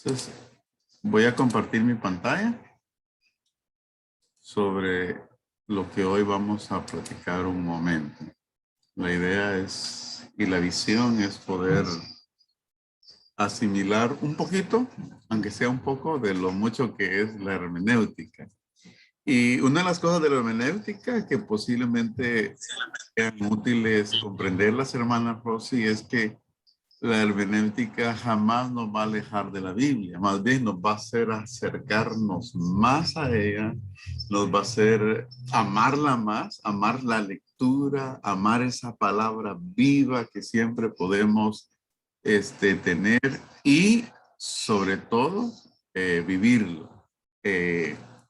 Entonces, voy a compartir mi pantalla sobre lo que hoy vamos a platicar un momento. La idea es, y la visión es poder asimilar un poquito, aunque sea un poco, de lo mucho que es la hermenéutica. Y una de las cosas de la hermenéutica que posiblemente sean útiles comprenderlas, hermana Rosy, es que la hermenéutica jamás nos va a alejar de la Biblia, más bien nos va a hacer acercarnos más a ella, nos va a hacer amarla más, amar la lectura, amar esa palabra viva que siempre podemos tener y sobre todo vivirlo,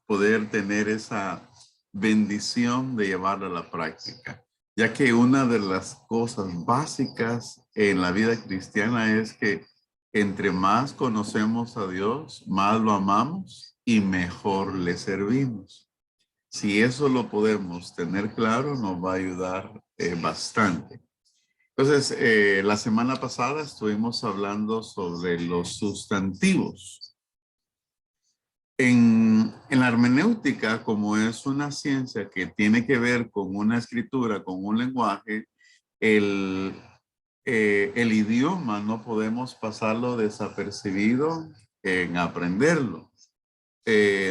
poder tener esa bendición de llevarla a la práctica. Ya que una de las cosas básicas en la vida cristiana es que entre más conocemos a Dios, más lo amamos y mejor le servimos. Si eso lo podemos tener claro, nos va a ayudar bastante. Entonces, la semana pasada estuvimos hablando sobre los sustantivos. En la hermenéutica, como es una ciencia que tiene que ver con una escritura, con un lenguaje, el, el idioma no podemos pasarlo desapercibido en aprenderlo.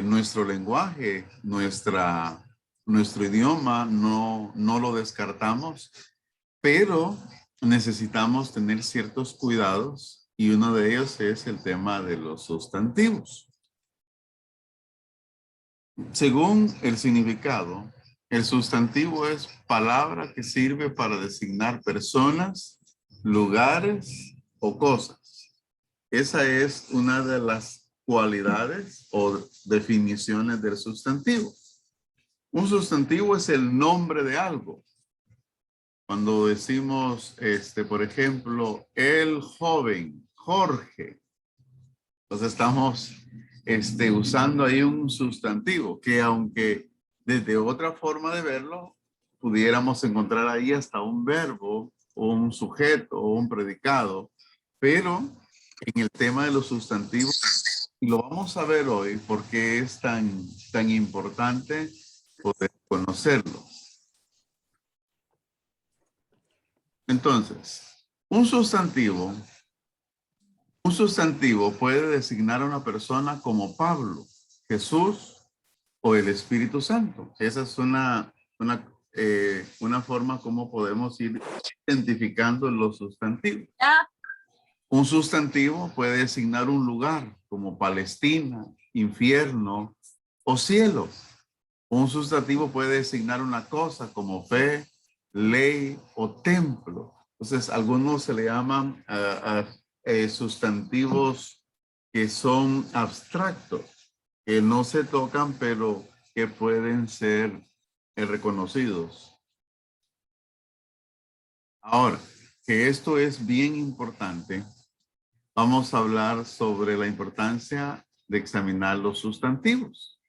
Nuestro lenguaje, nuestro idioma no lo descartamos, pero necesitamos tener ciertos cuidados y uno de ellos es el tema de los sustantivos. Según el significado, el sustantivo es palabra que sirve para designar personas, lugares o cosas. Esa es una de las cualidades o definiciones del sustantivo. Un sustantivo es el nombre de algo. Cuando decimos, por ejemplo, el joven, Jorge, entonces estamos usando ahí un sustantivo que aunque desde otra forma de verlo, pudiéramos encontrar ahí hasta un verbo o un sujeto o un predicado, pero en el tema de los sustantivos, y lo vamos a ver hoy porque es tan importante poder conocerlo. Entonces, un sustantivo puede designar a una persona como Pablo, Jesús o el Espíritu Santo. Esa es una forma como podemos ir identificando los sustantivos. Un sustantivo puede designar un lugar como Palestina, infierno o cielo. Un sustantivo puede designar una cosa como fe, ley o templo. Entonces, algunos se le llaman sustantivos que son abstractos, que no se tocan, pero que pueden ser reconocidos. Ahora, que esto es bien importante, vamos a hablar sobre la importancia de examinar los sustantivos.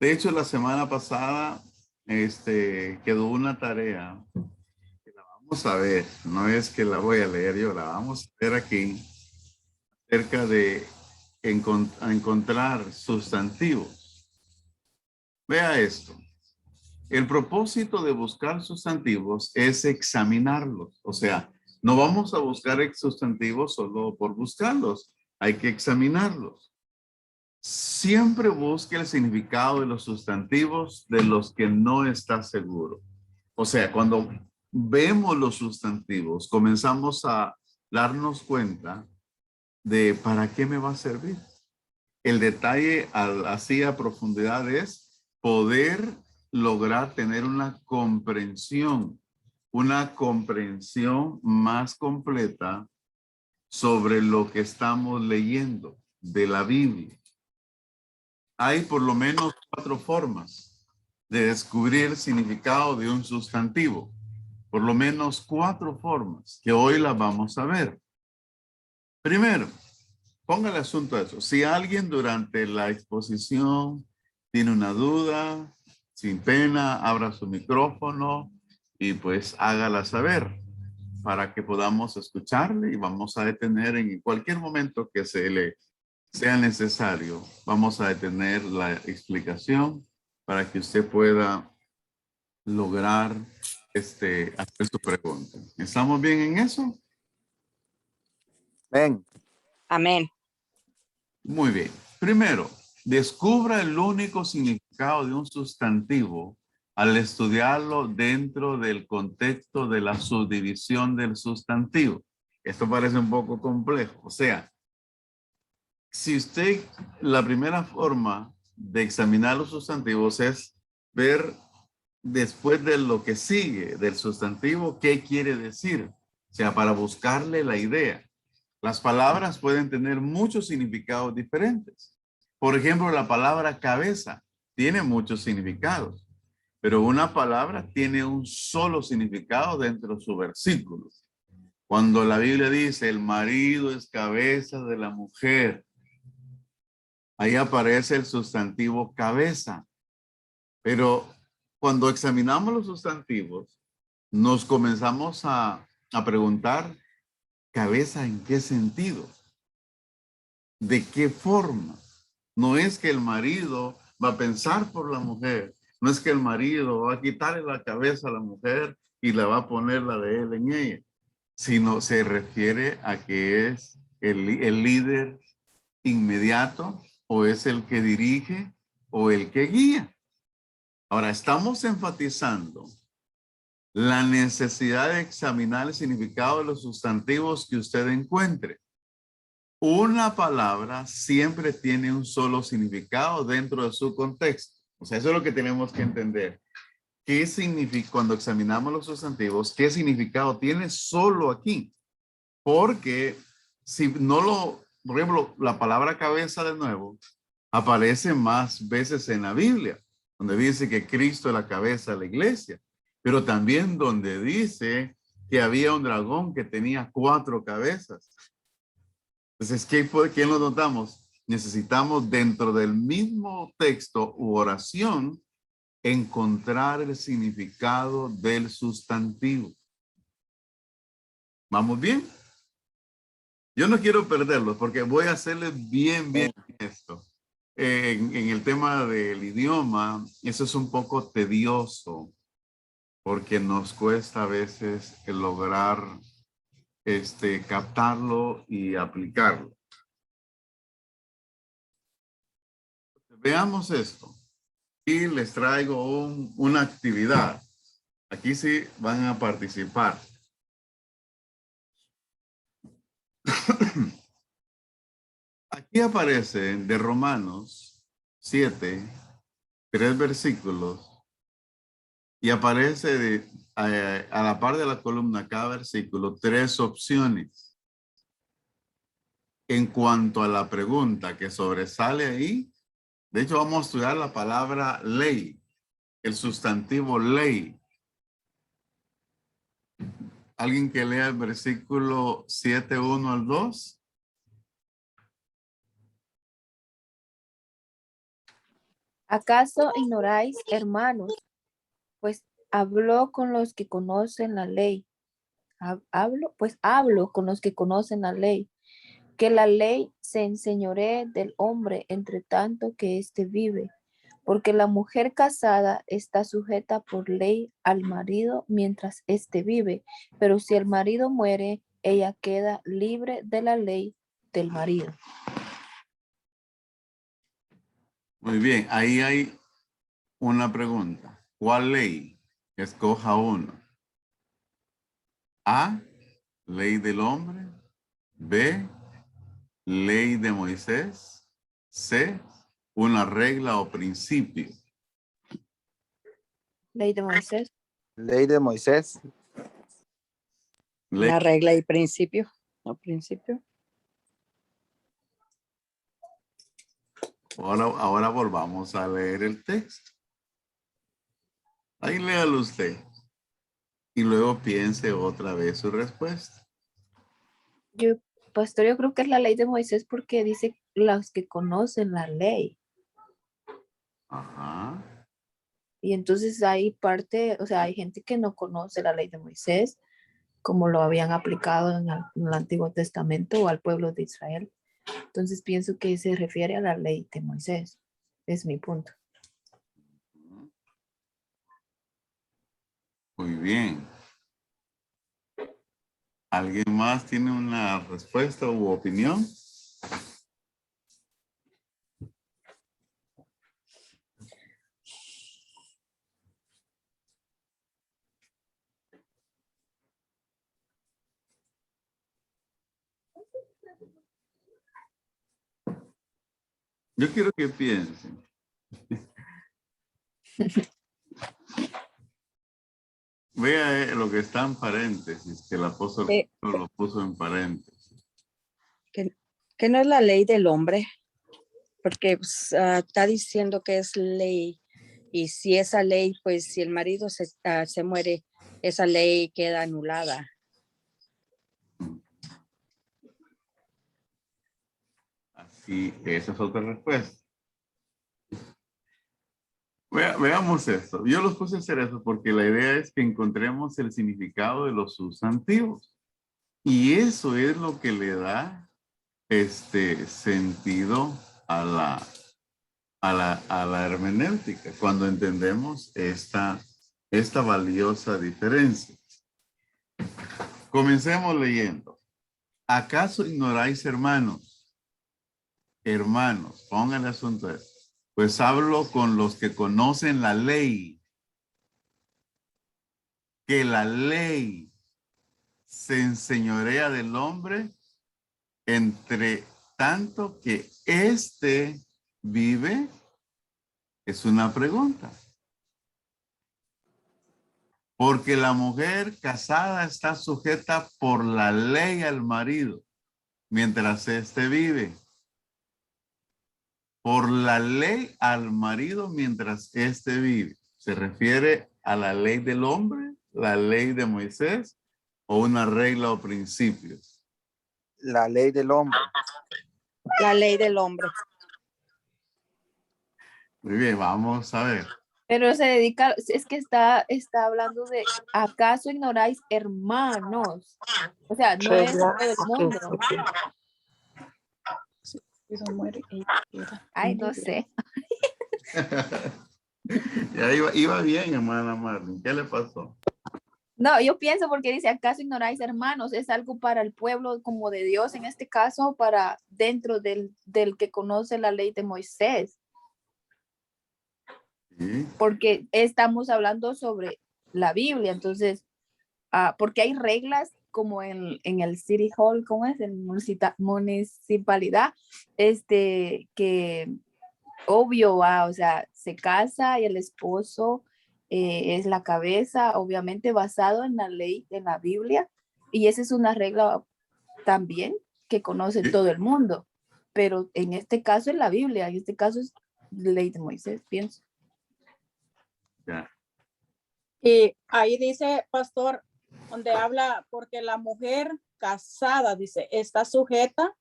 De hecho, la semana pasada quedó una tarea que la vamos a ver, no es que la voy a leer yo, la vamos a ver aquí, acerca de encontrar sustantivos. Vea esto. El propósito de buscar sustantivos es examinarlos. O sea, no vamos a buscar sustantivos solo por buscarlos. Hay que examinarlos. Siempre busque el significado de los sustantivos de los que no está seguro. O sea, cuando vemos los sustantivos, comenzamos a darnos cuenta de para qué me va a servir. El detalle así a profundidad es poder lograr tener una comprensión más completa sobre lo que estamos leyendo de la Biblia. Hay por lo menos 4 formas de descubrir el significado de un sustantivo. Por lo menos 4 formas que hoy las vamos a ver. Primero, ponga el asunto a eso. Si alguien durante la exposición tiene una duda, sin pena, abra su micrófono y pues hágala saber para que podamos escucharle y vamos a detener en cualquier momento que se le sea necesario, vamos a detener la explicación para que usted pueda lograr hacer su pregunta. ¿Estamos bien en eso? Ven. Amén. Muy bien. Primero, descubra el único significado de un sustantivo al estudiarlo dentro del contexto de la subdivisión del sustantivo. Esto parece un poco complejo. O sea, si usted, la primera forma de examinar los sustantivos es ver después de lo que sigue del sustantivo, ¿qué quiere decir? O sea, para buscarle la idea. Las palabras pueden tener muchos significados diferentes. Por ejemplo, la palabra cabeza tiene muchos significados, pero una palabra tiene un solo significado dentro de su versículo. Cuando la Biblia dice, el marido es cabeza de la mujer, ahí aparece el sustantivo cabeza. Pero cuando examinamos los sustantivos, nos comenzamos a preguntar, ¿cabeza en qué sentido? ¿De qué forma? No es que el marido va a pensar por la mujer, no es que el marido va a quitarle la cabeza a la mujer y la va a poner la de él en ella, sino se refiere a que es el líder inmediato o es el que dirige o el que guía. Ahora, estamos enfatizando la necesidad de examinar el significado de los sustantivos que usted encuentre. Una palabra siempre tiene un solo significado dentro de su contexto. O sea, eso es lo que tenemos que entender. ¿Qué significa cuando examinamos los sustantivos? ¿Qué significado tiene solo aquí? Porque si no lo, por ejemplo, la palabra cabeza de nuevo aparece más veces en la Biblia, donde dice que Cristo es la cabeza de la iglesia, pero también donde dice que había un dragón que tenía 4 cabezas. Entonces, ¿qué nos notamos? Necesitamos dentro del mismo texto u oración encontrar el significado del sustantivo. ¿Vamos bien? Yo no quiero perderlo porque voy a hacerle bien esto. En el tema del idioma, eso es un poco tedioso porque nos cuesta a veces lograr captarlo y aplicarlo. Veamos esto y les traigo una actividad. Aquí sí van a participar. Aquí aparece de Romanos 7, 3 versículos y aparece a la par de la columna cada versículo 3 opciones. En cuanto a la pregunta que sobresale ahí, de hecho vamos a estudiar la palabra ley, el sustantivo ley. ¿Alguien que lea el versículo 7, 1 al 2? ¿Acaso ignoráis, hermanos? Pues hablo con los que conocen la ley. Hablo con los que conocen la ley, que la ley se enseñoree del hombre entre tanto que éste vive, porque la mujer casada está sujeta por ley al marido mientras éste vive, pero si el marido muere, ella queda libre de la ley del marido. Muy bien, ahí hay una pregunta. ¿Cuál ley? Escoja uno. A, ley del hombre. B, ley de Moisés. C, una regla o principio. Ley de Moisés. Ley de Moisés. Ley. La regla y principio. No, principio. Ahora volvamos a leer el texto. Ahí léalo usted. Y luego piense otra vez su respuesta. Pastor, yo creo que es la ley de Moisés porque dice los que conocen la ley. Ajá. Y entonces hay parte, o sea, hay gente que no conoce la ley de Moisés, como lo habían aplicado en el Antiguo Testamento o al pueblo de Israel. Entonces pienso que se refiere a la ley de Moisés. Es mi punto. Muy bien. ¿Alguien más tiene una respuesta u opinión? Yo quiero que piensen. Vea lo que está en paréntesis, que el apóstol lo puso en paréntesis. Que no es la ley del hombre, porque pues, está diciendo que es ley. Y si esa ley, pues si el marido se muere, esa ley queda anulada. Así, esa es otra respuesta. Veamos esto. Yo los puse a hacer eso porque la idea es que encontremos el significado de los sustantivos. Y eso es lo que le da sentido a la hermenéutica, cuando entendemos esta valiosa diferencia. Comencemos leyendo. ¿Acaso ignoráis, hermanos? Hermanos, pongan el asunto. Pues hablo con los que conocen la ley. Que la ley se enseñorea del hombre entre tanto que éste vive. Es una pregunta. Porque la mujer casada está sujeta por la ley al marido mientras éste vive. Por la ley al marido mientras éste vive. ¿Se refiere a la ley del hombre, la ley de Moisés o una regla o principios? La ley del hombre. La ley del hombre. Muy bien, vamos a ver. Pero se dedica, es que está hablando de, ¿acaso ignoráis, hermanos? O sea, no es todo el mundo. Ay, no sé. Ya iba bien, hermana Marlene. ¿Qué le pasó? No, yo pienso porque dice, ¿acaso ignoráis, hermanos? Es algo para el pueblo como de Dios, en este caso, para dentro del que conoce la ley de Moisés. Sí. Porque estamos hablando sobre la Biblia, entonces, porque hay reglas como en el City Hall, ¿cómo es? En municipalidad, que obvio, o sea, se casa y el esposo es la cabeza, obviamente basado en la ley, en la Biblia, y esa es una regla también que conoce todo el mundo, pero en este caso es la Biblia, en este caso es la ley de Moisés, pienso. Ya. Y ahí dice, pastor, donde habla, porque la mujer casada, dice, está sujeta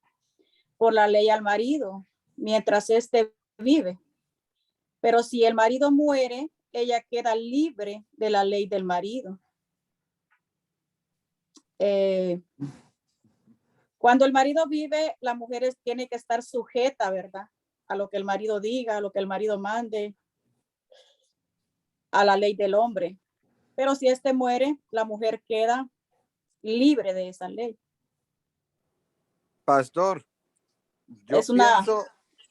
por la ley al marido, mientras éste vive. Pero si el marido muere, ella queda libre de la ley del marido. Cuando el marido vive, la mujer tiene que estar sujeta, ¿verdad? A lo que el marido diga, a lo que el marido mande, a la ley del hombre. Pero si éste muere, la mujer queda libre de esa ley. Pastor, Es una...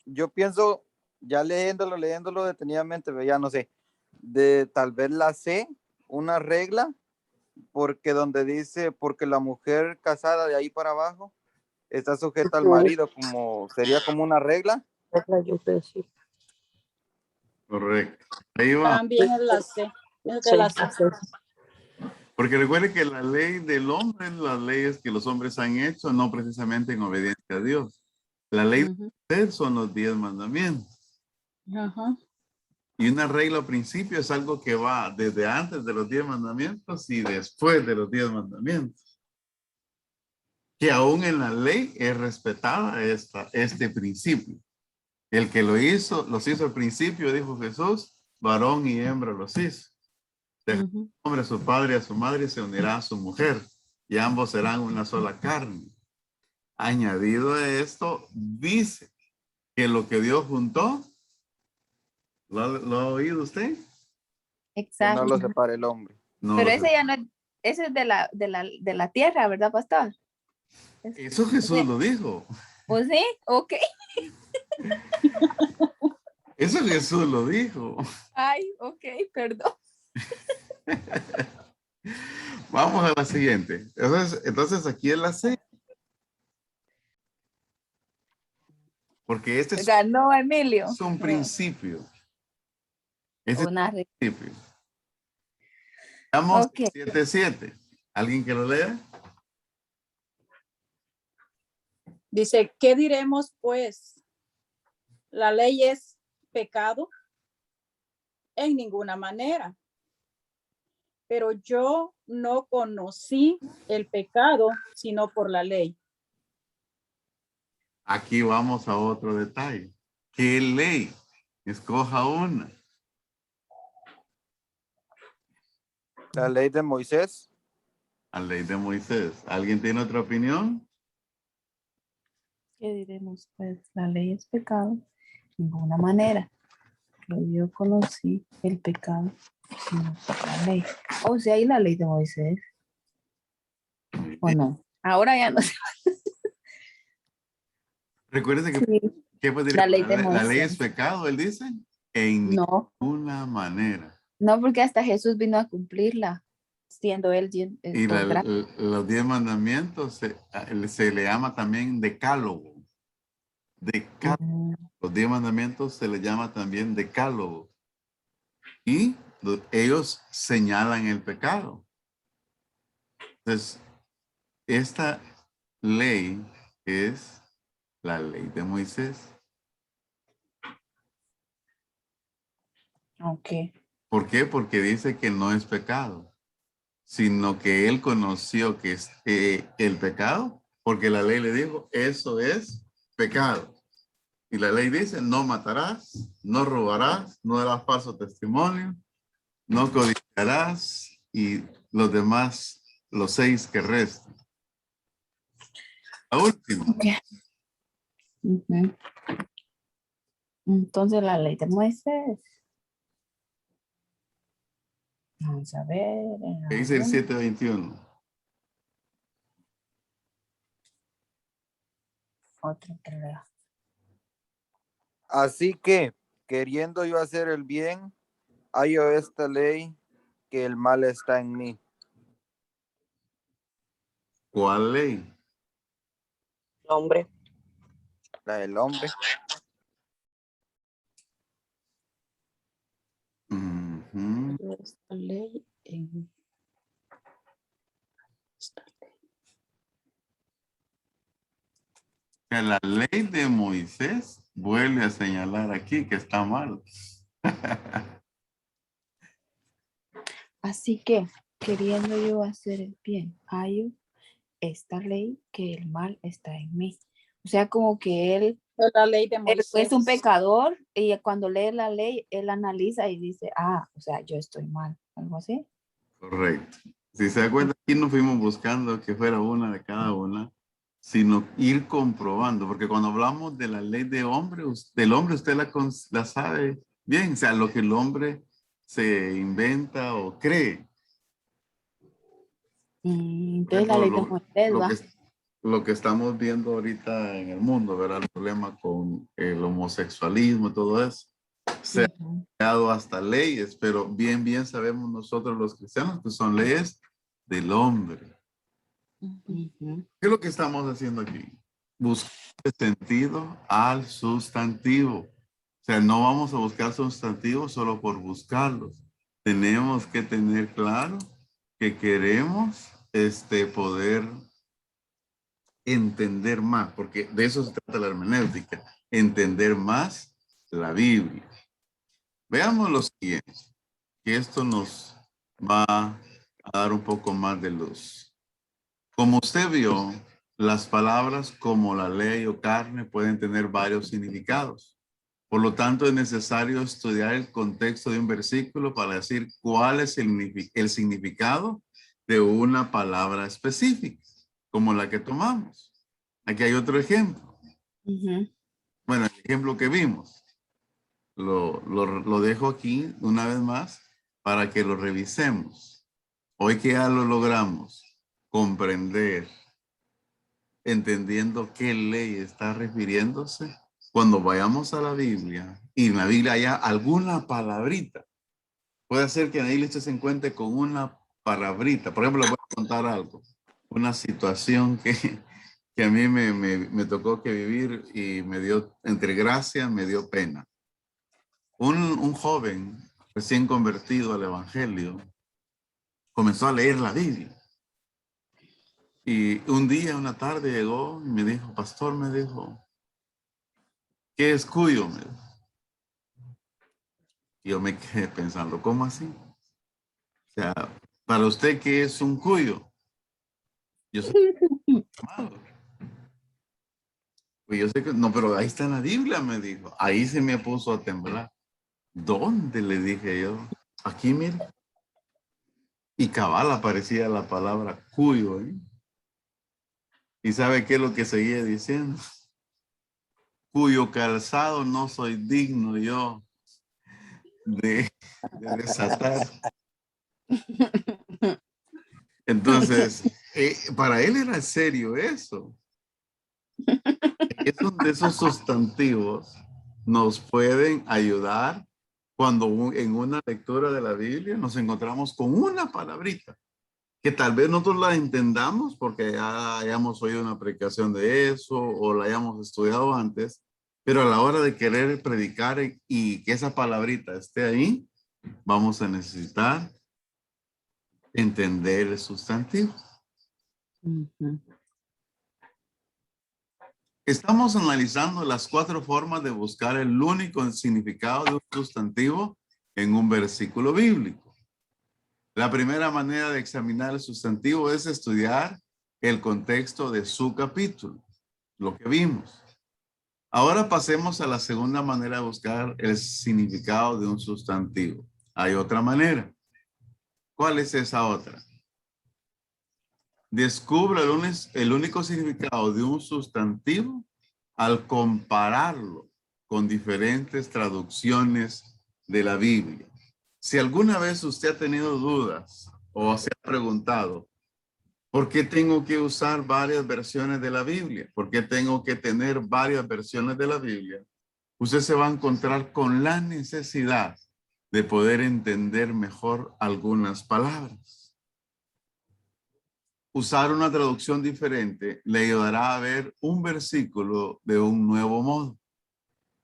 yo pienso, ya leyéndolo detenidamente, pero ya no sé, de tal vez la C, una regla, porque donde dice, porque la mujer casada de ahí para abajo está sujeta al marido, sería como una regla. Correcto. Ahí va. También es la C. Es de la C. Porque recuerde que la ley del hombre es las leyes que los hombres han hecho, no precisamente en obediencia a Dios. La ley de Moisés son los 10 mandamientos. Y una regla o principio es algo que va desde antes de los 10 mandamientos y después de los 10 mandamientos. Que aún en la ley es respetada este principio. El que los hizo al principio, dijo Jesús, varón y hembra los hizo. Dejará el hombre a su padre y a su madre y se unirá a su mujer, y ambos serán una sola carne. Añadido a esto, dice que lo que Dios juntó, ¿lo ha oído usted? Que no Exacto. lo separe el hombre. No Pero lo ese sé. ya no es, ese es de la tierra, ¿verdad, pastor? Eso Jesús lo dijo. Pues sí, ok. Eso Jesús lo dijo. Ay, ok, perdón. Vamos a la siguiente. Entonces aquí es la C. Porque este Ganó Emilio. es un principio. Este es Una un principio. Vamos Ok. 7:7. ¿Alguien que lo lea? Dice, ¿qué diremos pues? ¿La ley es pecado? En ninguna manera. Pero yo no conocí el pecado sino por la ley. Aquí vamos a otro detalle. ¿Qué ley? Escoja una. La ley de Moisés. La ley de Moisés. ¿Alguien tiene otra opinión? ¿Qué diremos? Pues la ley es pecado. De ninguna manera. Pero yo conocí el pecado sino por la ley. O sea, ¿y la ley de Moisés? ¿O no? Ahora ya no sé. Recuerde que, Sí, ¿qué puede decir? la ley de La ley es Moisés. pecado, él dice. En No, ninguna manera. no, porque hasta Jesús vino a cumplirla, siendo él Y por gracia. los 10 mandamientos se le llama también decálogo. Mm, Los 10 mandamientos se le llama también decálogo. Y ellos señalan el pecado. Entonces, esta ley es la ley de Moisés. ok. ¿Por qué? Porque dice que no es pecado, sino que él conoció que es el pecado, porque la ley le dijo, eso es pecado. Y la ley dice, no matarás, no robarás, no darás falso testimonio, no codiciarás y los demás, los 6 que restan. La última. Ok. Ujú. Entonces la ley de Moisés. Vamos a ver. ¿Qué dice el 7:21? Otro que lea. Así que, queriendo yo hacer el bien, hallo esta ley que el mal está en mí. ¿Cuál ley? Hombre, La del hombre. Ujú. Esta ley en... esta ley. Que la ley de Moisés vuelve a señalar aquí que está mal. Así que, queriendo yo hacer el bien, hallo esta ley que el mal está en mí. O sea, como que él La ley de es Moisés. un pecador y cuando lee la ley, él analiza y dice, o sea, yo estoy mal, algo así. Correcto. Si se da cuenta, aquí no fuimos buscando que fuera una de cada una, sino ir comprobando, porque cuando hablamos de la ley del hombre, usted la sabe bien, o sea, lo que el hombre se inventa o cree. Por Entonces la ley de ejemplo, Moisés lo va. que, lo que estamos viendo ahorita en el mundo, ¿verdad? El problema con el homosexualismo, todo eso. Se ha Ujú. creado hasta leyes, pero bien sabemos nosotros los cristianos que son leyes del hombre. Ujú. ¿Qué es lo que estamos haciendo aquí? Buscar sentido al sustantivo. O sea, no vamos a buscar sustantivos solo por buscarlos. Tenemos que tener claro que queremos poder entender más, porque de eso se trata la hermenéutica, entender más la Biblia. Veamos lo siguiente, que esto nos va a dar un poco más de luz. Como usted vio, las palabras como la ley o carne pueden tener varios significados. Por lo tanto, es necesario estudiar el contexto de un versículo para decir cuál es el significado de una palabra específica, como la que tomamos. Aquí hay otro ejemplo. Ujú. Bueno, el ejemplo que vimos. Lo dejo aquí una vez más para que lo revisemos. Hoy que ya lo logramos comprender, entendiendo qué ley está refiriéndose, cuando vayamos a la Biblia y en la Biblia haya alguna palabrita, puede ser que en ahí se encuentre con una palabrita. Por ejemplo, les voy a contar algo, una situación que a mí me tocó que vivir y me dio, entre gracia, me dio pena. Un joven recién convertido al Evangelio comenzó a leer la Biblia. Y un día, una tarde llegó y me dijo, pastor, me dijo, ¿qué es cuyo? Me dijo. Y yo me quedé pensando, ¿cómo así? O sea, para usted, ¿qué es un cuyo? Yo soy amado. Pues yo sé que, no, pero ahí está en la Biblia, me dijo. Ahí se me puso a temblar. ¿Dónde? Le dije yo. Aquí, mire. Y cabal aparecía la palabra cuyo, ¿eh? ¿Y sabe qué es lo que seguía diciendo? Cuyo calzado no soy digno yo de desatar. Entonces, para él era serio eso. Es de esos sustantivos nos pueden ayudar cuando en una lectura de la Biblia nos encontramos con una palabrita que tal vez nosotros la entendamos porque ya hayamos oído una predicación de eso o la hayamos estudiado antes, pero a la hora de querer predicar y que esa palabrita esté ahí, vamos a necesitar entender el sustantivo. Ujú. Estamos analizando las 4 formas de buscar el único significado de un sustantivo en un versículo bíblico. La primera manera de examinar el sustantivo es estudiar el contexto de su capítulo, lo que vimos. Ahora pasemos a la segunda manera de buscar el significado de un sustantivo. Hay otra manera. ¿Cuál es esa otra? Descubra el único significado de un sustantivo al compararlo con diferentes traducciones de la Biblia. Si alguna vez usted ha tenido dudas o se ha preguntado, ¿por qué tengo que usar varias versiones de la Biblia? ¿Por qué tengo que tener varias versiones de la Biblia? Usted se va a encontrar con la necesidad de poder entender mejor algunas palabras. Usar una traducción diferente le ayudará a ver un versículo de un nuevo modo.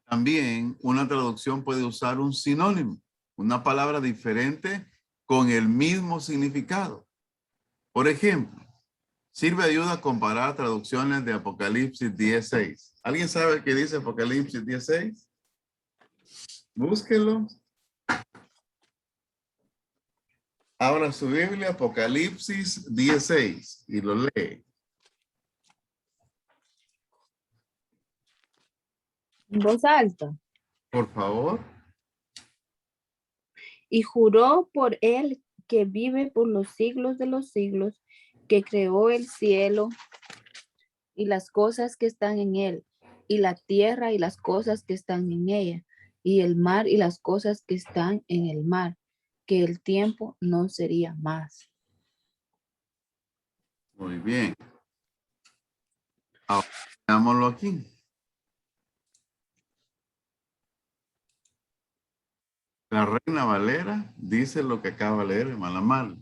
También una traducción puede usar un sinónimo, una palabra diferente con el mismo significado. Por ejemplo, sirve de ayuda a comparar traducciones de Apocalipsis 10:6. ¿Alguien sabe qué dice Apocalipsis 10:6? Búsquelo. Abra su Biblia, Apocalipsis 10:6 y lo lee. En voz alta. Por favor. Y juró por él que vive por los siglos de los siglos, que creó el cielo y las cosas que están en él, y la tierra y las cosas que están en ella, y el mar y las cosas que están en el mar, que el tiempo no sería más. Muy bien. Ahora, veámoslo aquí. La Reina Valera dice lo que acaba de leer, Malamar.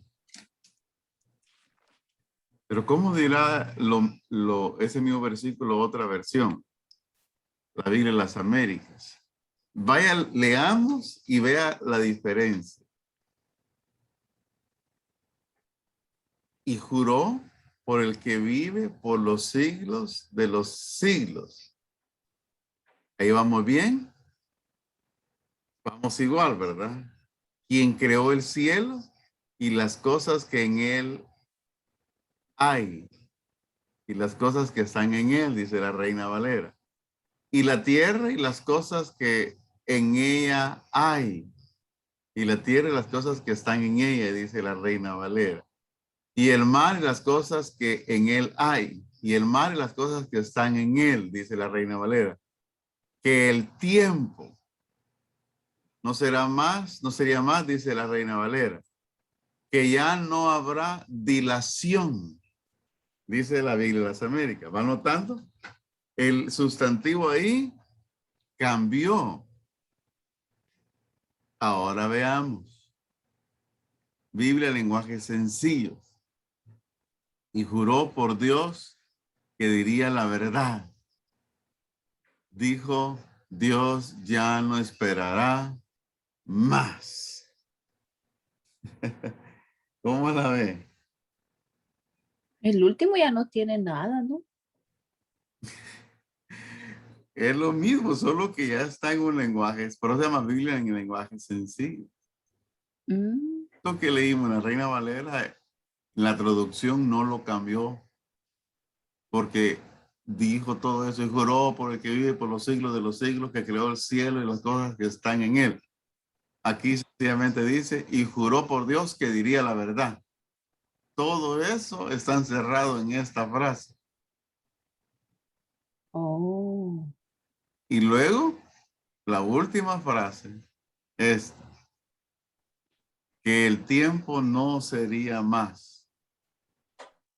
Pero ¿cómo dirá ese mismo versículo otra versión? La Biblia de las Américas. Vaya, leamos y vea la diferencia. Y juró por el que vive por los siglos de los siglos. Ahí vamos bien. Vamos igual, ¿verdad? Quien creó el cielo y las cosas que en él hay. Y las cosas que están en él, dice la Reina Valera. Y la tierra y las cosas que en ella hay. Y la tierra y las cosas que están en ella, dice la Reina Valera. Y el mar y las cosas que en él hay. Y el mar y las cosas que están en él, dice la Reina Valera. Que el tiempo no será más, no sería más, dice la Reina Valera. Que ya no habrá dilación, dice la Biblia de las Américas. ¿Va notando? El sustantivo ahí cambió. Ahora veamos. Biblia, lenguaje sencillo. Y juró por Dios que diría la verdad. Dijo, Dios ya no esperará más. ¿Cómo la ve? El último ya no tiene nada, ¿no? Es lo mismo, solo que ya está en un lenguaje, pero se llama Biblia en el lenguaje sencillo. Mm, Lo que leímos en la Reina Valera, la traducción no lo cambió, porque dijo todo eso y juró por el que vive por los siglos de los siglos, que creó el cielo y las cosas que están en él. Aquí sencillamente dice, y juró por Dios que diría la verdad. Todo eso está encerrado en esta frase. oh, Y luego, la última frase es que el tiempo no sería más.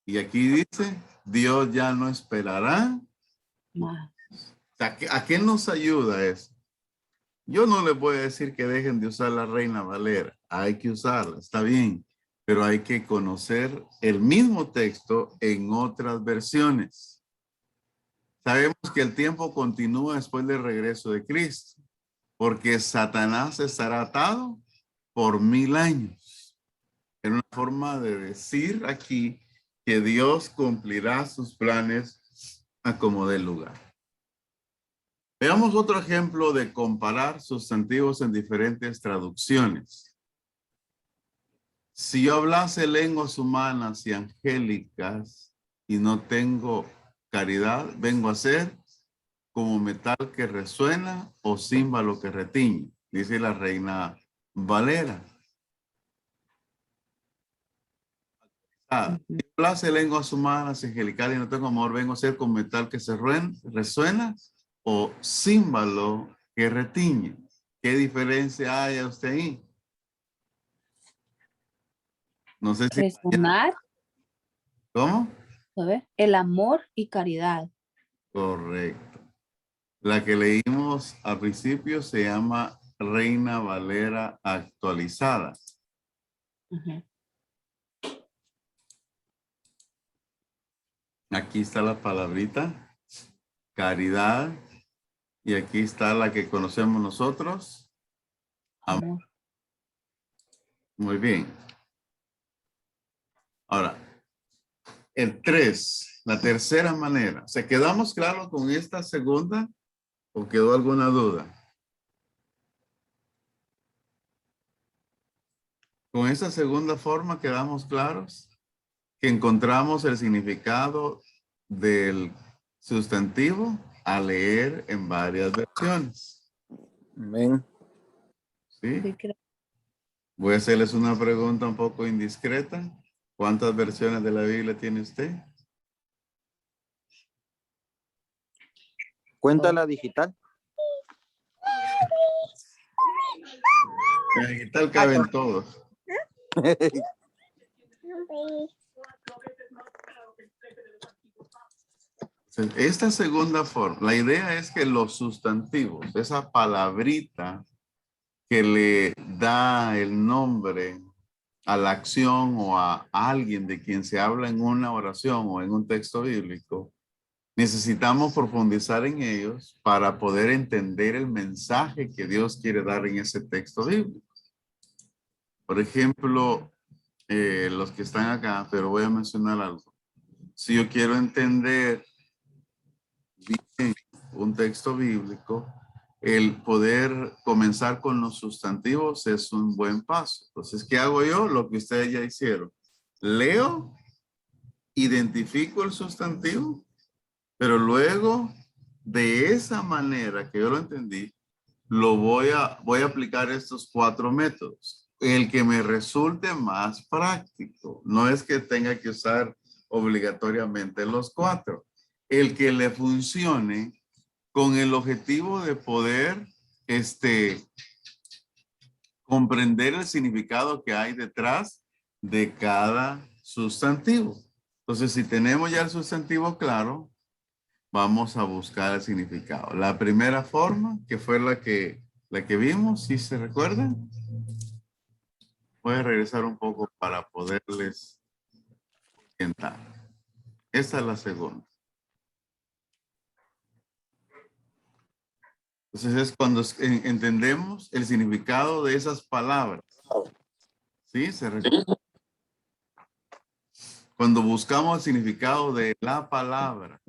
Y aquí dice, Dios ya no esperará. más. ¿A qué nos ayuda eso? Yo no les voy a decir que dejen de usar la Reina Valera. Hay que usarla, está bien. Pero hay que conocer el mismo texto en otras versiones. Sabemos que el tiempo continúa después del regreso de Cristo, porque Satanás estará atado por 1000 años. Es una forma de decir aquí que Dios cumplirá sus planes a como dé lugar. Veamos otro ejemplo de comparar sustantivos en diferentes traducciones. Si yo hablase lenguas humanas y angélicas y no tengo caridad, vengo a ser como metal que resuena o címbalo que retiñe, dice la Reina Valera. Si yo hablase lenguas humanas y angelicales y no tengo amor, vengo a ser como metal que resuena o címbalo que retiñe. ¿Qué diferencia hay a usted ahí? No sé si... Resonar, ¿Cómo? a ver, el amor y caridad. Correcto. La que leímos al principio se llama Reina Valera actualizada. Ujú. Aquí está la palabrita, caridad, y aquí está la que conocemos nosotros. Amor. Muy bien. Ahora, el 3, la tercera manera. ¿Se quedamos claros con esta segunda o quedó alguna duda? Con esta segunda forma quedamos claros que encontramos el significado del sustantivo a leer en varias versiones. Amén. ¿Sí? Sí, creo. Voy a hacerles una pregunta un poco indiscreta. ¿Cuántas versiones de la Biblia tiene usted? Cuenta la digital. En la digital caben todos. Esta segunda forma, la idea es que los sustantivos, esa palabrita que le da el nombre a la acción o a alguien de quien se habla en una oración o en un texto bíblico, necesitamos profundizar en ellos para poder entender el mensaje que Dios quiere dar en ese texto bíblico. Por ejemplo, los que están acá, pero voy a mencionar algo. Si yo quiero entender bien un texto bíblico, el poder comenzar con los sustantivos es un buen paso. Entonces, ¿qué hago yo? Lo que ustedes ya hicieron. Leo, identifico el sustantivo, pero luego, de esa manera que yo lo entendí, voy a aplicar estos 4 métodos. el que me resulte más práctico. No es que tenga que usar obligatoriamente los 4. El que le funcione con el objetivo de poder comprender el significado que hay detrás de cada sustantivo. Entonces, si tenemos ya el sustantivo claro, vamos a buscar el significado. La primera forma, que fue la que vimos, ¿sí se recuerdan? Voy a regresar un poco para poderles orientar. Esta es la segunda. Entonces es cuando entendemos el significado de esas palabras. ¿Sí? ¿Se recuerda? Cuando buscamos el significado de la palabra,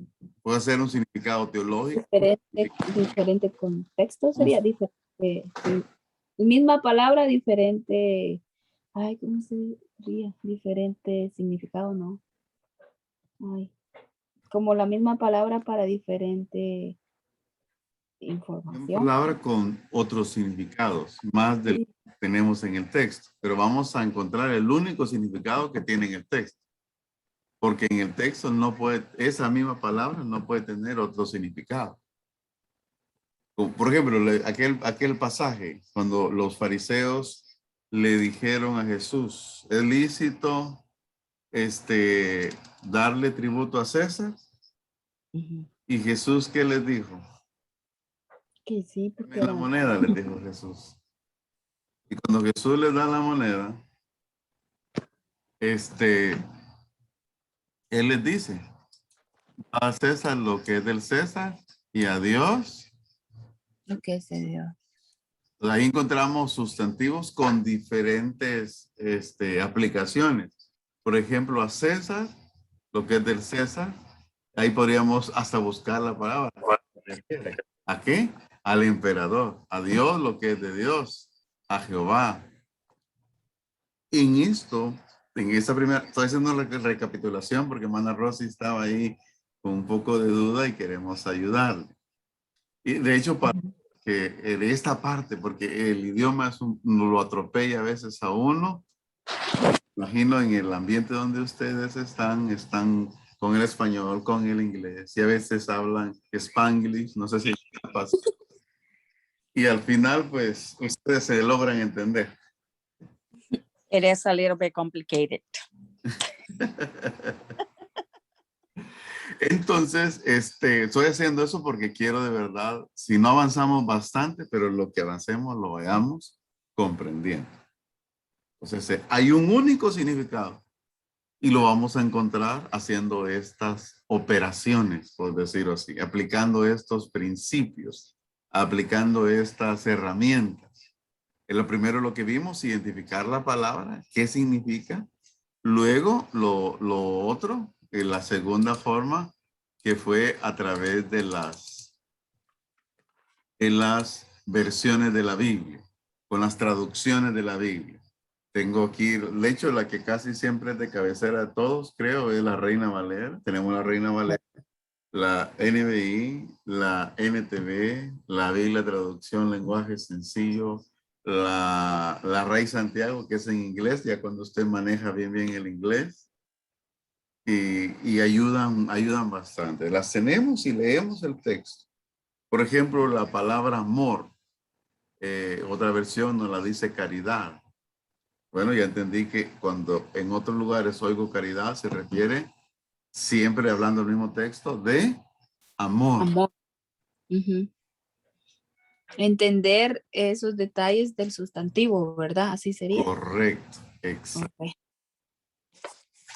puede ser un significado teológico. Diferente contexto sería diferente. Misma palabra, diferente. Ay, ¿cómo se diría? Diferente significado, ¿no? Ay, como la misma palabra para diferente Una información. palabra con otros significados, más de lo que tenemos en el texto, pero vamos a encontrar el único significado que tiene en el texto. Porque en el texto no puede, esa misma palabra no puede tener otro significado. Como, por ejemplo, aquel pasaje, cuando los fariseos le dijeron a Jesús, ¿es lícito darle tributo a César? Ujú. Y Jesús, ¿qué les dijo? Que sí, porque Dame la moneda, les dijo Jesús. Y cuando Jesús les da la moneda, él les dice, a César lo que es del César y a Dios. lo que se dio. Ahí encontramos sustantivos con diferentes aplicaciones. Por ejemplo, a César, lo que es del César, ahí podríamos hasta buscar la palabra. ¿A qué? Al emperador. A Dios, lo que es de Dios. A Jehová. En esto, en esta primera, estoy haciendo una recapitulación porque Mana Rosy estaba ahí con un poco de duda y queremos ayudarle. Y de hecho, para que de esta parte, porque el idioma lo atropella a veces a uno. Imagino en el ambiente donde ustedes están con el español, con el inglés, y a veces hablan Spanglish, no sé si pasa. Y al final, pues, ustedes se logran entender. It is a little bit complicated. Entonces, estoy haciendo eso porque quiero de verdad, si no avanzamos bastante, pero lo que avancemos lo vayamos comprendiendo. Entonces, hay un único significado y lo vamos a encontrar haciendo estas operaciones, por decirlo así, aplicando estos principios, aplicando estas herramientas. Lo primero lo que vimos, identificar la palabra, qué significa. Luego, lo otro, la segunda forma, que fue a través de las versiones de la Biblia, con las traducciones de la Biblia. Tengo aquí, de hecho, la que casi siempre es de cabecera de todos, creo, es la Reina Valera. Tenemos la Reina Valera, la NBI, la NTV, la Biblia Traducción Lenguaje Sencillo, la Rey Santiago, que es en inglés, ya cuando usted maneja bien el inglés. Y ayudan bastante. Las tenemos y leemos el texto. Por ejemplo, la palabra amor, otra versión nos la dice caridad. Bueno, ya entendí que cuando en otros lugares oigo caridad, se refiere, siempre hablando el mismo texto, de amor. Amor. Ujú. Entender esos detalles del sustantivo, ¿verdad? Así sería. Correcto, exacto. Ok.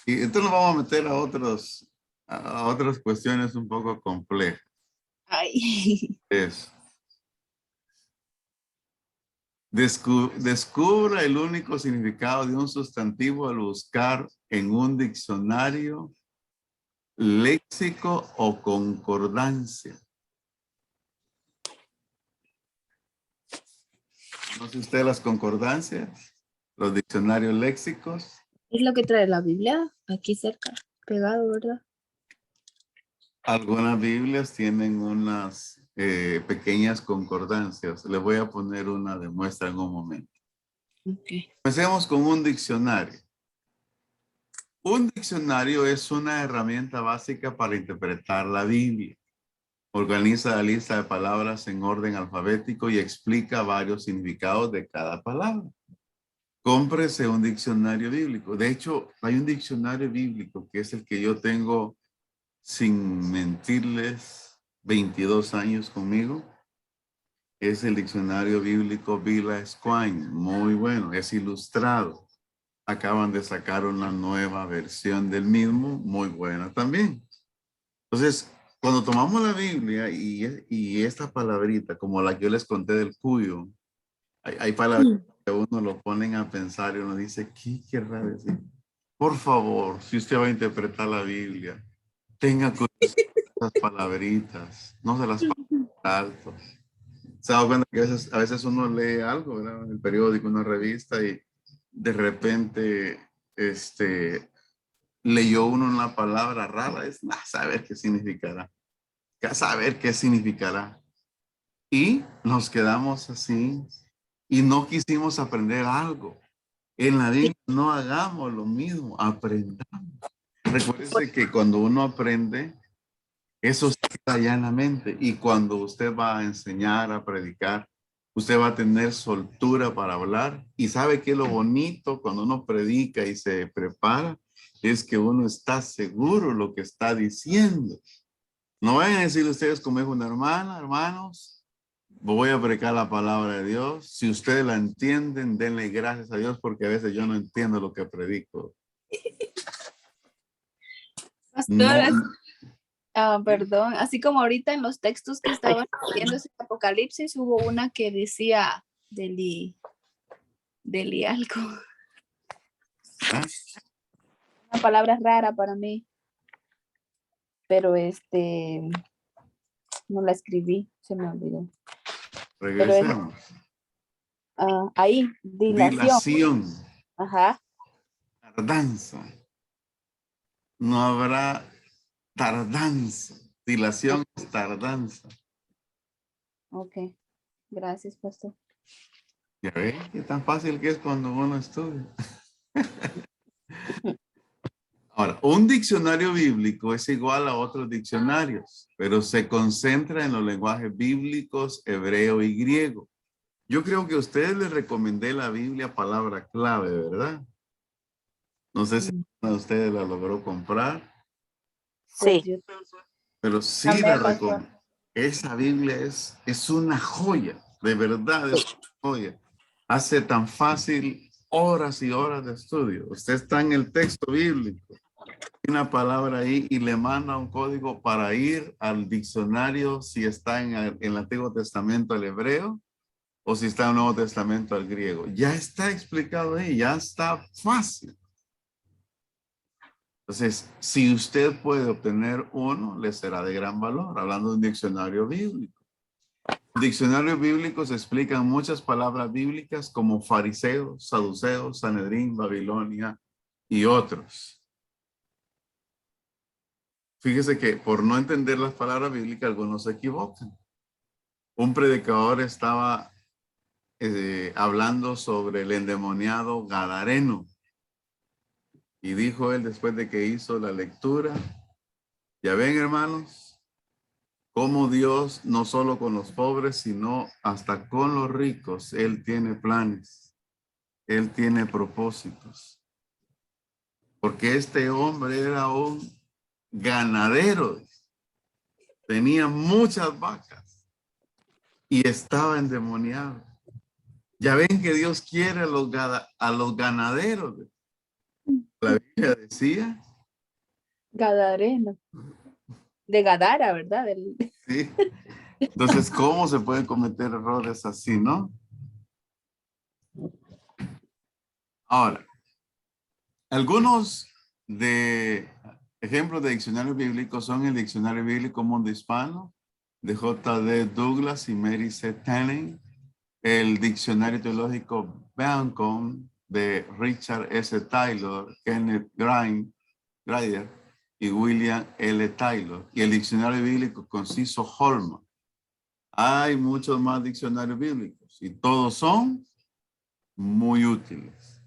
Y entonces nos vamos a meter a otras cuestiones un poco complejas. Ay. Descubra el único significado de un sustantivo al buscar en un diccionario, léxico o concordancia. ¿Conoce usted las concordancias? Los diccionarios léxicos. Es lo que trae la Biblia aquí cerca, pegado, ¿verdad? Algunas Biblias tienen unas pequeñas concordancias. Le voy a poner una de muestra en un momento. Ok. Empecemos con un diccionario. Un diccionario es una herramienta básica para interpretar la Biblia. Organiza la lista de palabras en orden alfabético y explica varios significados de cada palabra. Cómprese un diccionario bíblico. De hecho, hay un diccionario bíblico que es el que yo tengo, sin mentirles, 22 años conmigo. Es el diccionario bíblico Vila Squine. Muy bueno, es ilustrado. Acaban de sacar una nueva versión del mismo, muy buena también. Entonces, cuando tomamos la Biblia y esta palabrita, como la que yo les conté del cuyo, hay palabras que uno lo ponen a pensar y uno dice, ¿qué querrá decir? Por favor, si usted va a interpretar la Biblia, tenga cuidado con esas palabritas, no se las pase alto. Se da cuenta que a veces uno lee algo, ¿verdad? En el periódico, una revista y de repente, leyó uno una palabra rara, es a saber qué significará, a saber qué significará. Y nos quedamos así y no quisimos aprender algo. En la Biblia no hagamos lo mismo, aprendamos. Recuerde que cuando uno aprende, eso se queda allá en la mente. Y cuando usted va a enseñar, a predicar, usted va a tener soltura para hablar. Y sabe que lo bonito cuando uno predica y se prepara es que uno está seguro lo que está diciendo. No vayan a decir ustedes como es una hermana, hermanos, voy a predicar la palabra de Dios. Si ustedes la entienden, denle gracias a Dios porque a veces yo no entiendo lo que predico. Pastor, No, perdón, así como ahorita en los textos que estaban leyendo en Apocalipsis, hubo una que decía Deli algo, ¿ah? una palabra rara para mí, pero no la escribí, se me olvidó. Pero es Regresemos. ahí, dilación. Dilación, Ajá. tardanza. No habrá tardanza. Dilación es tardanza. Ok, gracias, pastor. ¿Ya ve qué tan fácil que es cuando uno estudia? Ahora, un diccionario bíblico es igual a otros diccionarios, pero se concentra en los lenguajes bíblicos hebreo y griego. Yo creo que a ustedes les recomendé la Biblia palabra clave, ¿verdad? No sé si uno de ustedes la logró comprar, Pues Sí. yo pero sí la también, pastor. recomiendo. Esa Biblia es una joya, de verdad es una joya. Hace tan fácil horas y horas de estudio. Usted está en el texto bíblico, una palabra ahí y le manda un código para ir al diccionario si está en el Antiguo Testamento al hebreo o si está en el Nuevo Testamento al griego. Ya está explicado ahí, ya está fácil. Entonces, si usted puede obtener uno, le será de gran valor, hablando de un diccionario bíblico. En diccionarios bíblicos se explican muchas palabras bíblicas como fariseos, saduceos, Sanedrín, Babilonia y otros. Fíjese que por no entender las palabras bíblicas, algunos se equivocan. Un predicador estaba hablando sobre el endemoniado Gadareno. Y dijo él después de que hizo la lectura, ya ven hermanos, cómo Dios no solo con los pobres, sino hasta con los ricos, Él tiene planes, Él tiene propósitos. Porque este hombre era un ganadero, tenía muchas vacas y estaba endemoniado. Ya ven que Dios quiere a los ganaderos. La Biblia decía. Gadareno. De Gadara, ¿verdad? Sí. Entonces, ¿cómo se pueden cometer errores así, no? Ahora, algunos ejemplos de diccionarios bíblicos son el Diccionario Bíblico Mundo Hispano de J.D. Douglas y Mary C. Tanning, el Diccionario Teológico Beancon de Richard S. Taylor, Kenneth Grider y William L. Taylor, y el Diccionario Bíblico Conciso Holman. Hay muchos más diccionarios bíblicos y todos son muy útiles.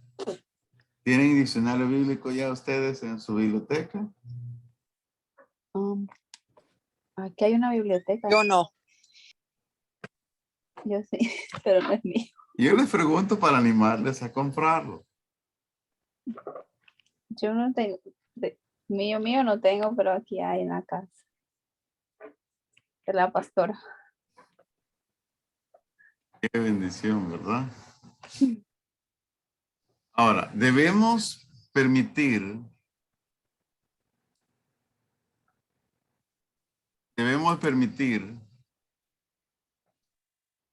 ¿Tienen diccionario bíblico ya ustedes en su biblioteca? Aquí hay una biblioteca. Yo no. Yo sí, pero no es mío. Yo les pregunto para animarles a comprarlo. Yo no tengo, mío no tengo, pero aquí hay en la casa de la pastora. Qué bendición, ¿verdad? Ahora, debemos permitir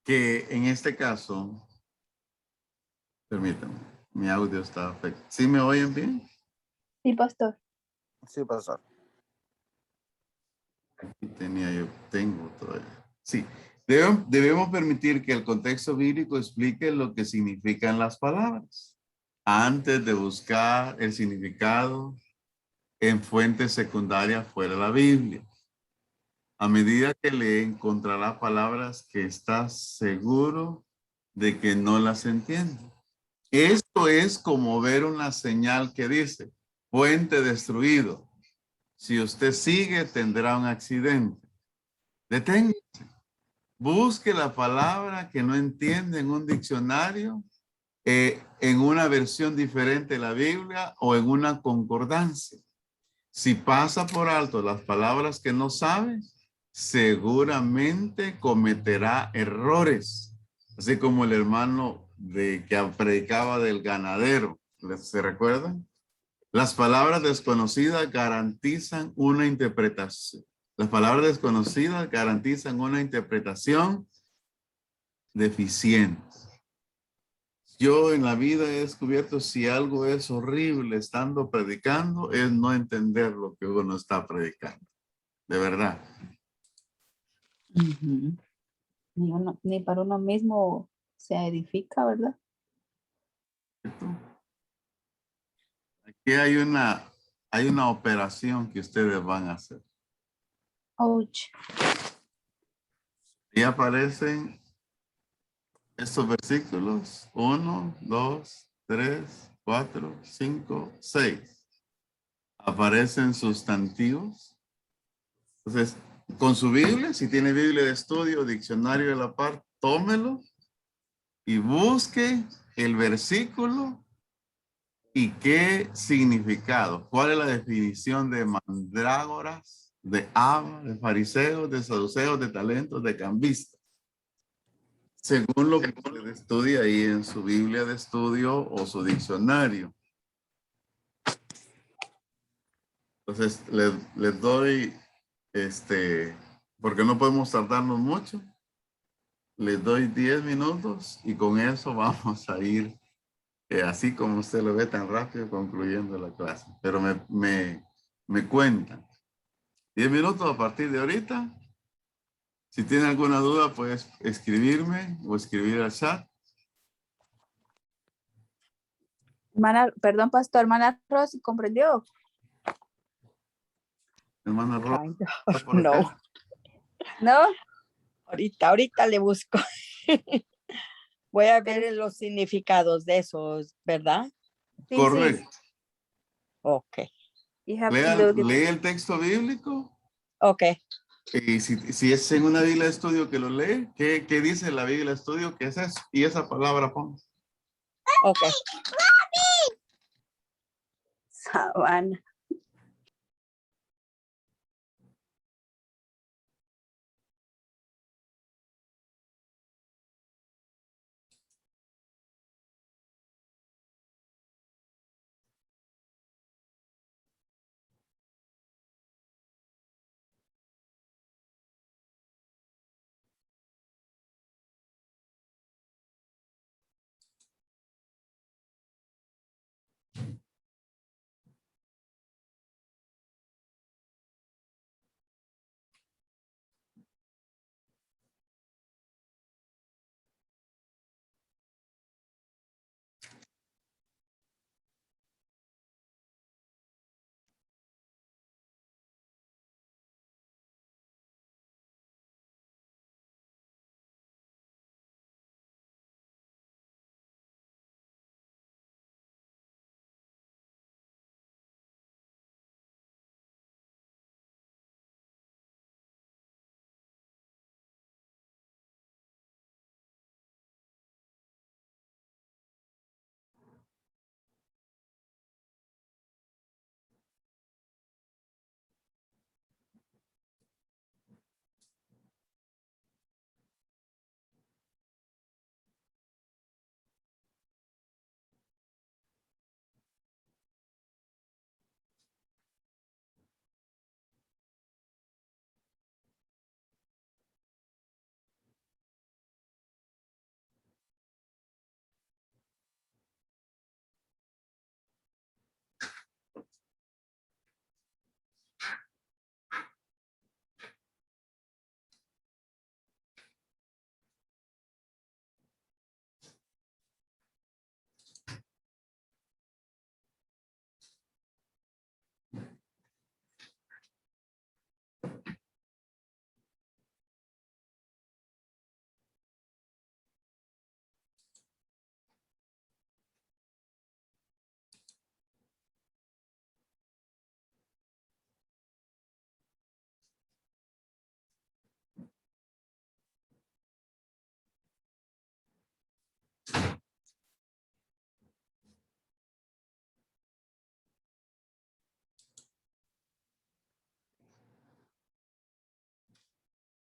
que en este caso, permítanme, mi audio está afectado. ¿Sí me oyen bien? Sí, pastor. Sí, pastor. Aquí tengo todavía. Sí, debemos permitir que el contexto bíblico explique lo que significan las palabras antes de buscar el significado en fuentes secundarias fuera de la Biblia. A medida que lee, encontrará palabras que estás seguro de que no las entiende. Esto es como ver una señal que dice, puente destruido. Si usted sigue, tendrá un accidente. Deténgase. Busque la palabra que no entiende en un diccionario, en una versión diferente de la Biblia o en una concordancia. Si pasa por alto las palabras que no sabe, seguramente cometerá errores. Así como el hermano que predicaba del ganadero. ¿Se recuerdan? Las palabras desconocidas garantizan una interpretación. Las palabras desconocidas garantizan una interpretación deficiente. Yo en la vida he descubierto si algo es horrible estando predicando, es no entender lo que uno está predicando. De verdad. Ujú. Ni para uno mismo se edifica, ¿verdad? Aquí hay una operación que ustedes van a hacer. Ouch. Y aparecen estos versículos. 1, 2, 3, 4, 5, 6. Aparecen sustantivos. Entonces, con su Biblia, si tiene Biblia de estudio, diccionario de la par, tómelo y busque el versículo y qué significado. ¿Cuál es la definición de mandrágoras, de Abba, de fariseos, de saduceos, de talentos, de cambistas? Según lo que usted estudia ahí en su Biblia de estudio o su diccionario. Entonces, les doy, porque no podemos tardarnos mucho. Les doy 10 minutos y con eso vamos a ir, así como usted lo ve tan rápido, concluyendo la clase. Pero me cuentan. 10 minutos a partir de ahorita. Si tiene alguna duda, puedes escribirme o escribir al chat. Perdón, pastor, hermana Rosy, ¿comprendió? Hermana Rosa, Ay, ¿está por no, acá? ¿No? ahorita le busco. Voy a ver los significados de esos, ¿verdad? Sí, sí. Correcto. Ok, You have to look it. Lee el texto bíblico. ok. Y si es en una Biblia de estudio que lo lee, ¿qué dice la Biblia de estudio? ¿Qué es eso? Y esa palabra ponga. Ok. Sabana.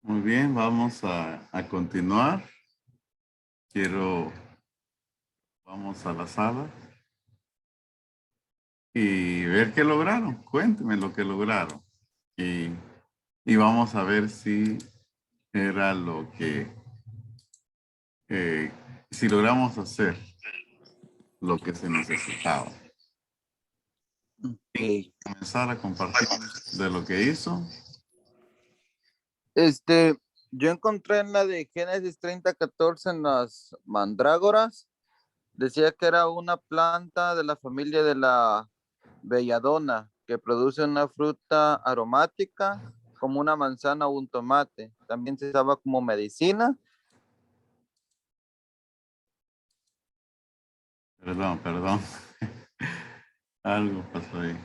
Muy bien, vamos a continuar. Vamos a la sala y ver qué lograron. Cuéntenme lo que lograron. Y vamos a ver si era lo que, si logramos hacer lo que se necesitaba. Ok. Comenzar a compartir de lo que hizo. Yo encontré en la de Génesis 30:14 en las mandrágoras, decía que era una planta de la familia de la belladona que produce una fruta aromática como una manzana o un tomate. También se usaba como medicina. Perdón. Algo pasó ahí.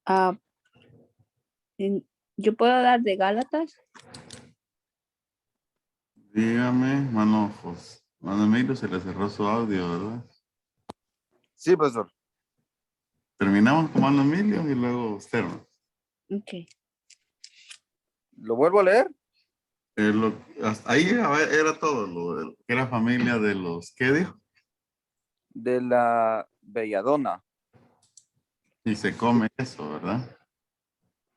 Ah, yo puedo dar de Gálatas. Dígame, mano Emilio, se le cerró su audio, ¿verdad? Sí, profesor. Terminamos con mano Emilio y luego usted. Ok. ¿Lo vuelvo a leer? Hasta ahí era todo, que era familia de los, ¿qué dijo? De la belladona. Y se come eso, ¿verdad?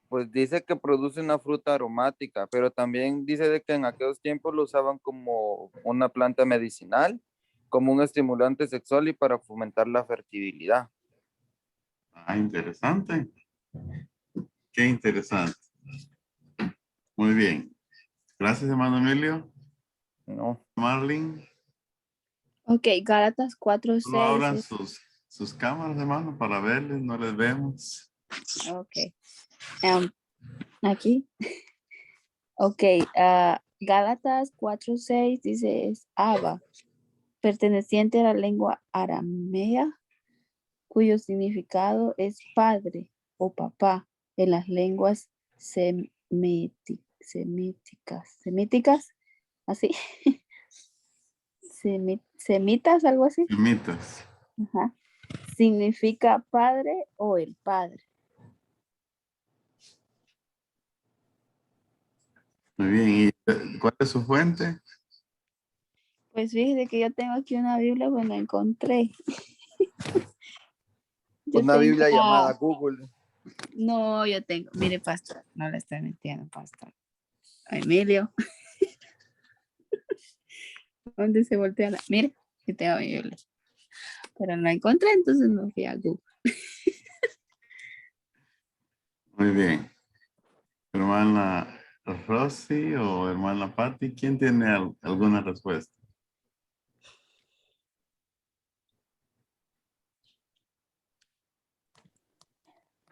Pues dice que produce una fruta aromática, pero también dice de que en aquellos tiempos lo usaban como una planta medicinal, como un estimulante sexual y para fomentar la fertilidad. Ah, interesante. Qué interesante. Muy bien. Gracias, hermano Emilio. ¿No? Marlene, Ok, Gálatas 4:6. solo abran sus cámaras, hermano, para verles, no les vemos. Ok. Aquí. Ok. Gálatas 4:6 dice es Abba, perteneciente a la lengua aramea, cuyo significado es padre o papá en las lenguas semíticas, así, semitas, algo así. Semitas. Ajá. Significa padre o el padre. Muy bien. ¿Y cuál es su fuente? Pues fíjese que yo tengo aquí una Biblia, bueno, encontré. Yo Una tengo Biblia llamada Google. No, yo tengo, mire, pastor, no le estoy mintiendo, pastor. Emilio, ¿dónde se voltea Mire, yo tengo mi Biblia. Pero no la encontré, entonces me fui a Google. Muy bien. Hermana Rosy o hermana Patty, ¿quién tiene alguna respuesta?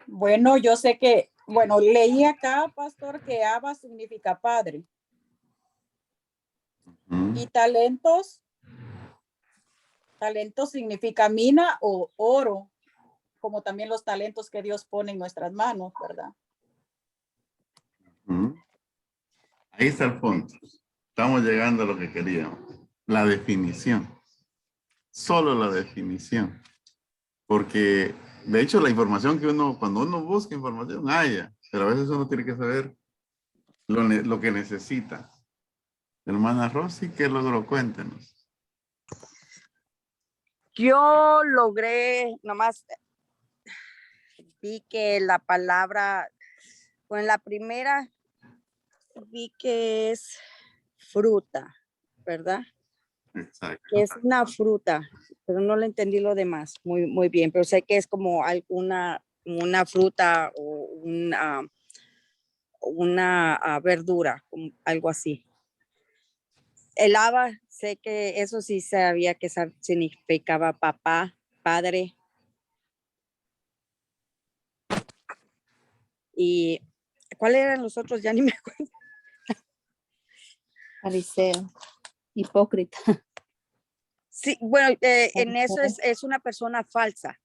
Bueno, yo sé que, bueno, leí acá, pastor, que Abba significa padre. Y talentos significa mina o oro, como también los talentos que Dios pone en nuestras manos, ¿verdad? Ahí está el punto. Estamos llegando a lo que queríamos. La definición. Solo la definición. Porque, de hecho, la información que cuando uno busca información, haya. Pero a veces uno tiene que saber lo que necesita. Hermana Rosy, ¿qué logró? Cuéntenos. Yo logré, nomás vi que la palabra, en la primera vi que es fruta, ¿verdad? Exacto. Que es una fruta, pero no le entendí lo demás muy bien, pero sé que es como una fruta o una verdura, algo así. El haba, sé que eso sí sabía que significaba papá, padre. ¿Y cuáles eran los otros? Ya ni me acuerdo. Fariseo, hipócrita. Sí, bueno, en eso es una persona falsa.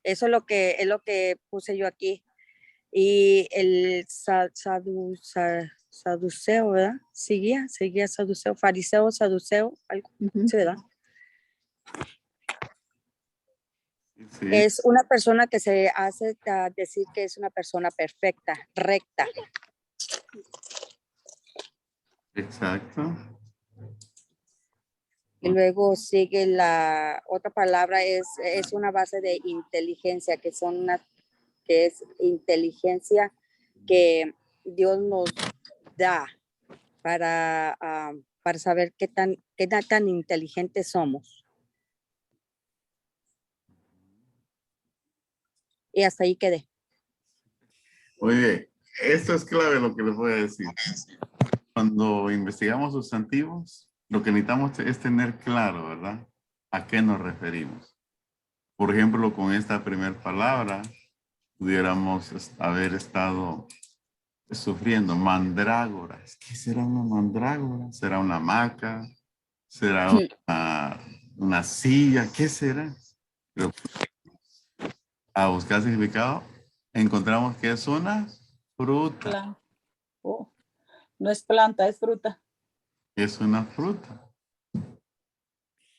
Eso es lo que puse yo aquí. Y el saduceo, ¿verdad? Seguía saduceo, fariseo, saduceo, algo Ujú. así, ¿verdad? Sí, Es una persona que se hace decir que es una persona perfecta, recta. exacto. Y luego sigue la otra palabra, es una base de inteligencia, que es inteligencia que Dios nos da para saber qué tan inteligentes somos. Y hasta ahí quedé. Muy bien. Esto es clave lo que les voy a decir. Cuando investigamos sustantivos, lo que necesitamos es tener claro, ¿verdad? ¿A qué nos referimos? Por ejemplo, con esta primera palabra, pudiéramos haber estado sufriendo mandrágoras. ¿Qué será una mandrágora? ¿Será una hamaca? ¿Será una silla? ¿Qué será? Pero a buscar significado, encontramos que es una fruta. Planta. Oh, no es planta, es fruta. Es una fruta.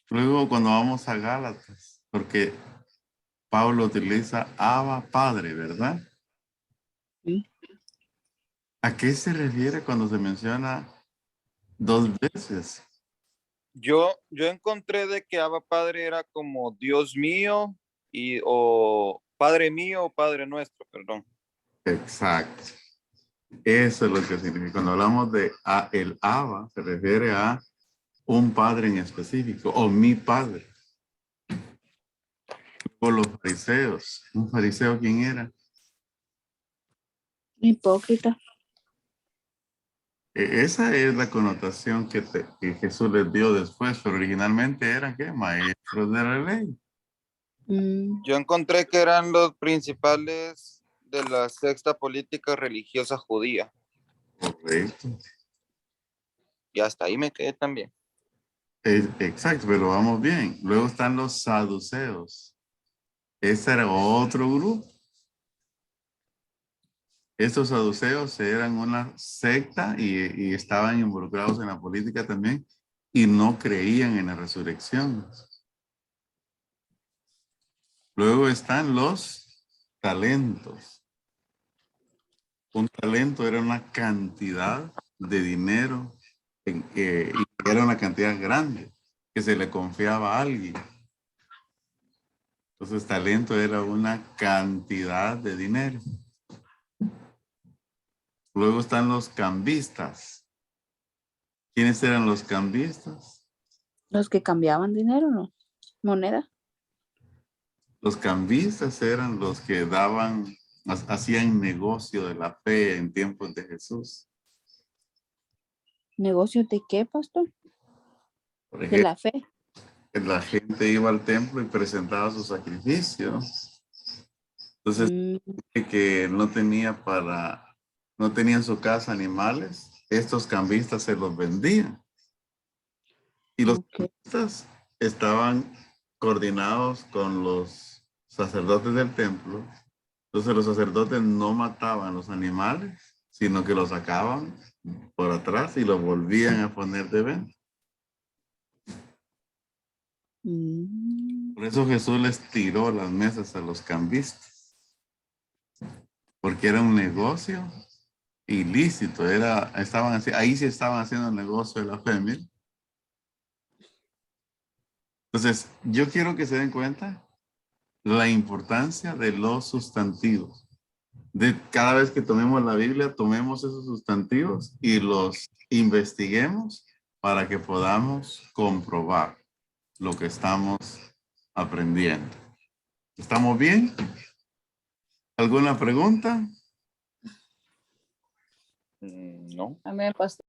Luego cuando vamos a Gálatas, porque Pablo utiliza Abba Padre, ¿verdad? Sí. ¿A qué se refiere cuando se menciona 2 veces? Yo encontré de que Abba Padre era como Dios mío o Padre mío o Padre nuestro, perdón. Exacto. Eso es lo que significa. Cuando hablamos de el Abba, se refiere a un padre en específico, o mi padre. O los fariseos. ¿Un fariseo quién era? Hipócrita. Esa es la connotación que Jesús les dio después, pero originalmente eran ¿qué? Maestros de la ley. Yo encontré que eran los principales de la sexta política religiosa judía. Correcto. Y hasta ahí me quedé también. Exacto, pero vamos bien. Luego están los saduceos. Ese era otro grupo. Estos saduceos eran una secta y estaban involucrados en la política también y no creían en la resurrección. Luego están los talentos. Un talento era una cantidad de dinero y era una cantidad grande que se le confiaba a alguien. Entonces, talento era una cantidad de dinero. Luego están los cambistas. ¿Quiénes eran los cambistas? Los que cambiaban dinero, ¿no? Moneda. Los cambistas eran los que hacían negocio de la fe en tiempos de Jesús. ¿Negocios de qué, pastor? Por De ejemplo, la fe. la gente iba al templo y presentaba sus sacrificios. Entonces, que no tenía en su casa animales, estos cambistas se los vendían. Y los Ok. cambistas estaban coordinados con los sacerdotes del templo. Entonces los sacerdotes no mataban los animales, sino que los sacaban por atrás y los volvían a poner de venta. Mm. Por eso Jesús les tiró las mesas a los cambistas, porque era un negocio ilícito, ahí sí estaban haciendo el negocio de la fe, miren. Entonces, yo quiero que se den cuenta la importancia de los sustantivos. De cada vez que tomemos la Biblia, tomemos esos sustantivos y los investiguemos para que podamos comprobar lo que estamos aprendiendo. ¿Estamos bien? ¿Alguna pregunta? No. Amén, pastor.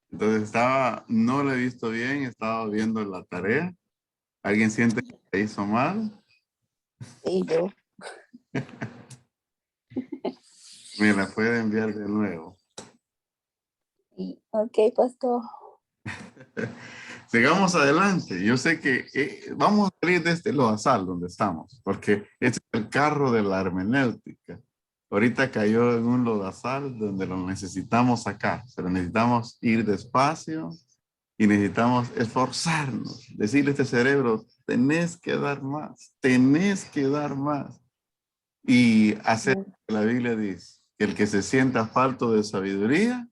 Entonces no lo he visto bien, estaba viendo la tarea. ¿Alguien siente que se hizo mal? Y yo. Me la puede enviar de nuevo. Ok, pastor. sigamos adelante. Yo sé que vamos a salir de este lodazal donde estamos, porque este es el carro de la hermenéutica. Ahorita cayó en un lodazal donde lo necesitamos sacar, pero necesitamos ir despacio y necesitamos esforzarnos. Decirle a este cerebro, tenés que dar más, tenés que dar más. Y hacer lo que la Biblia dice, que el que se sienta falto de sabiduría,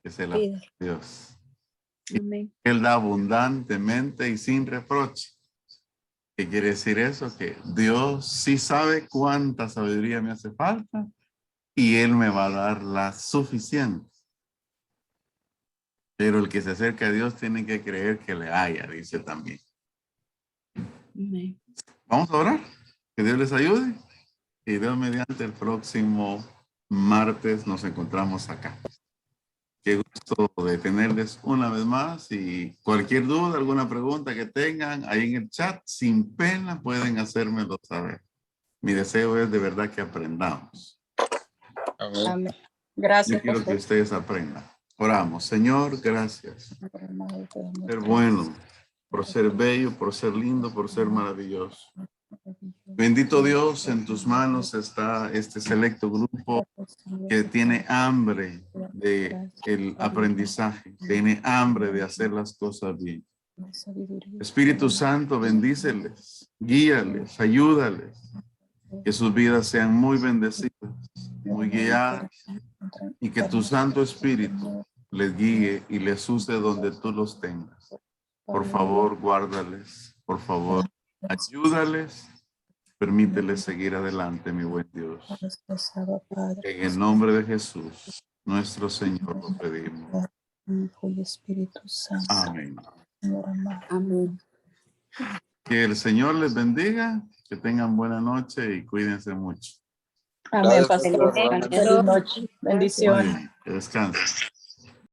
que se la pida a Dios. Amén. Él da abundantemente y sin reproche. ¿Qué quiere decir eso? Que Dios sí sabe cuánta sabiduría me hace falta y Él me va a dar la suficiente. Pero el que se acerca a Dios tiene que creer que le haya, dice también. Amén. Vamos a orar. Que Dios les ayude. Y Dios mediante el próximo martes nos encontramos acá. Qué gusto de tenerles una vez más y cualquier duda, alguna pregunta que tengan ahí en el chat, sin pena pueden hacérmelo saber. Mi deseo es de verdad que aprendamos. Amén. Yo Gracias, quiero que pastor. ustedes aprendan. Oramos. Señor, gracias. Por ser bueno, por ser bello, por ser lindo, por ser maravilloso. Bendito Dios, en tus manos está este selecto grupo que tiene hambre de el aprendizaje, tiene hambre de hacer las cosas bien. Espíritu Santo, bendíceles, guíales, ayúdales, que sus vidas sean muy bendecidas, muy guiadas, y que tu Santo Espíritu les guíe y les use donde tú los tengas. Por favor, guárdales, por favor, ayúdales, permíteles seguir adelante, mi buen Dios. En el nombre de Jesús, nuestro Señor, lo pedimos. Hijo y Espíritu Santo. Amén. Señor amado. Amén. Que el Señor les bendiga, que tengan buena noche y cuídense mucho. Amén, Gracias, pastor. Amén. Feliz noche. Bendiciones. Que descansen.